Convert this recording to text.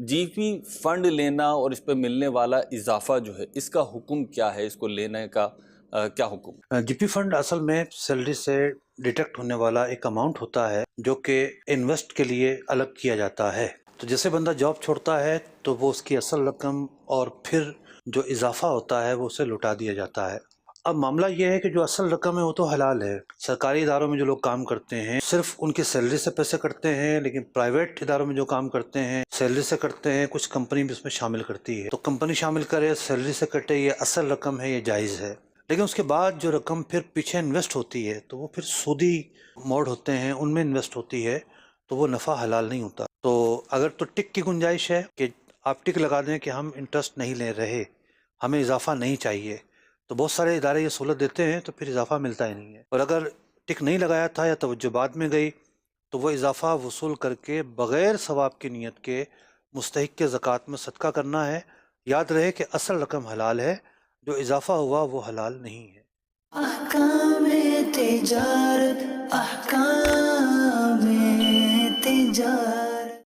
جی P fund لینا اور اس پہ ملنے والا اضافہ جو ہے اس کا حکم کیا ہے، اس کو لینے کا کیا حکم؟ جی پی فنڈ اصل میں سیلری سے ڈیڈکٹ ہونے والا ایک اماؤنٹ ہوتا ہے جو کہ انویسٹ کے لیے الگ کیا جاتا ہے۔ تو جیسے بندہ جاب چھوڑتا ہے تو وہ اس کی اصل رقم اور پھر جو اضافہ ہوتا ہے وہ اسے لوٹا دیا جاتا ہے۔ اب معاملہ یہ ہے کہ جو اصل رقم ہے وہ تو حلال ہے۔ سرکاری اداروں میں جو لوگ کام کرتے ہیں صرف ان کی سیلری سے پیسے کٹتے ہیں، لیکن پرائیویٹ اداروں میں جو کام کرتے ہیں سیلری سے کٹتے ہیں، کچھ کمپنی بھی اس میں شامل کرتی ہے۔ تو کمپنی شامل کرے، سیلری سے کٹے، یہ اصل رقم ہے، یہ جائز ہے۔ لیکن اس کے بعد جو رقم پھر پیچھے انویسٹ ہوتی ہے تو وہ پھر سودی موڈ ہوتے ہیں، ان میں انویسٹ ہوتی ہے، تو وہ نفع حلال نہیں ہوتا۔ تو اگر تو ٹک کی گنجائش ہے کہ آپ ٹک لگا دیں کہ ہم انٹرسٹ نہیں لے رہے، ہمیں اضافہ نہیں چاہیے، تو بہت سارے ادارے یہ سہولت دیتے ہیں، تو پھر اضافہ ملتا ہی نہیں ہے۔ اور اگر ٹک نہیں لگایا تھا یا توجہ بعد میں گئی تو وہ اضافہ وصول کر کے بغیر ثواب کی نیت کے مستحق کے زکوٰۃ میں صدقہ کرنا ہے۔ یاد رہے کہ اصل رقم حلال ہے، جو اضافہ ہوا وہ حلال نہیں ہے۔ احکام تجارت، احکام